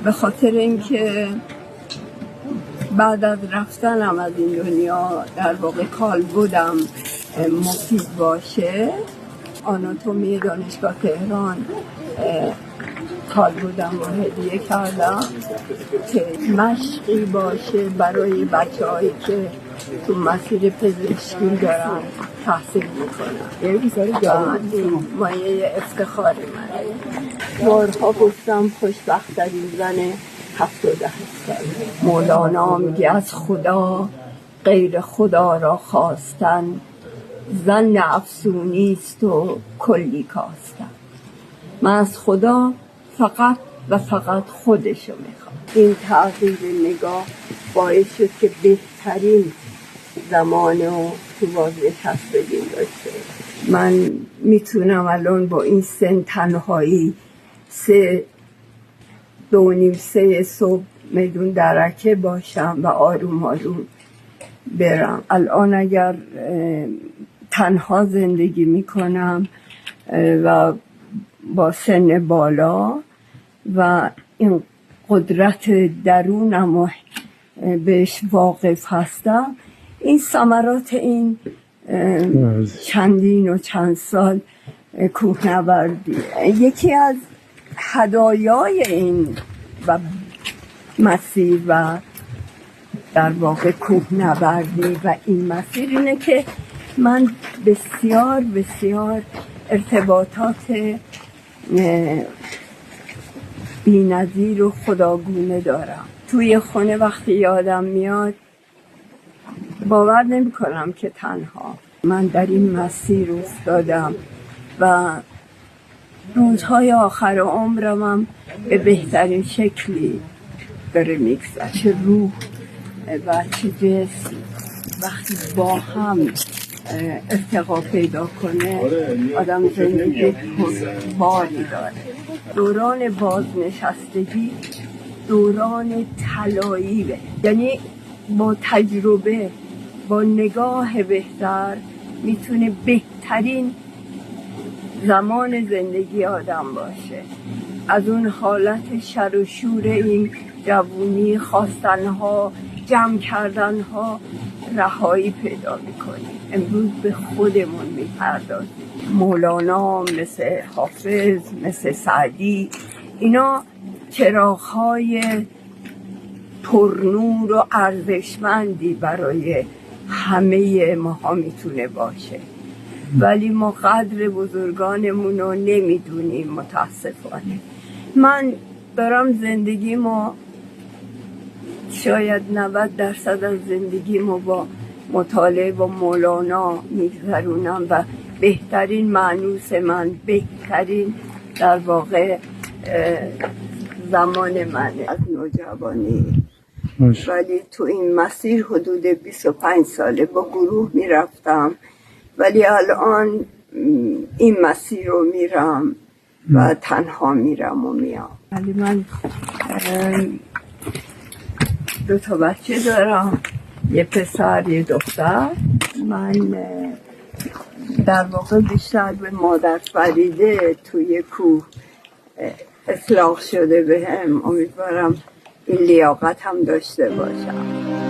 به خاطر اینکه بعد از رفتنم از این دنیا در واقع کالبدم مفید باشه. آناتومی دانشگاه تهران کالبدم رو هدیه کردم که مشقی باشه برای بچه‌هایی که تو مسیر پزشکی دارن تحصیل میکنن. مایه افتخار منه. بارها گفتم خوشبخت‌ترین زن 17 سال. مولانا میگه از خدا غیر خدا را خواستن، ظن افسونیست و کلی کاستن. من از خدا فقط و فقط خودشو میخوام. این تغییر نگاه باعث شد که بهترین زمانو تو بازنشستگی داشته. من میتونم الان با این سن تنهایی 2:30 صبح میدون درکه باشم و آروم آروم برم. الان اگر تنها زندگی میکنم و با سن بالا و این قدرت درونم و بهش واقف هستم، این ثمرات این چندین و چند سال کوهنوردی. یکی از هدایای این و مسیر و در واقع کوهنوردی و این مسیر اینه که من بسیار بسیار ارتباطات بی‌نظیر و خداگونه دارم. توی خونه وقتی یادم میاد باور نمی کنم که تنها من در این مسیر افتادم و روزهای آخر عمرم هم به بهترین شکلی داره میگذره. چه روح و چه جسم وقتی با هم ارتقا پیدا کنه آدم زندگی باری داره. دوران بازنشستگی دوران طلاییه، یعنی با تجربه با نگاه بهتر میتونه بهترین زمان زندگی آدم باشه. از اون حالت شر و شور این جوونی، خواستنها، جمع کردنها رهایی پیدا میکنیم. امروز به خودمون میپردازیم. مولانا، مثل حافظ، مثل سعدی، اینا چراغ‌های پرنور و ارزشمندی برای همه ماها میتونه باشه، ولی ما قدر بزرگانمون رو نمیدونیم متاسفانه. من دارم زندگیمو شاید 90% از زندگیمو با مطالعه با مولانا میگذرونم و بهترین مانوس من، بهترین در واقع زمان منه از نوجوانی. ولی تو این مسیر حدود 25 ساله با گروه میرفتم، ولی الان این مسیر رو میرم و تنها میرم و میام. ولی من 2 بچه دارم، یه پسر یه دختر. من در واقع بیشتر به مادر فریده توی کوه اطلاق شده بهم. امیدوارم این لیاقت هم داشته باشم.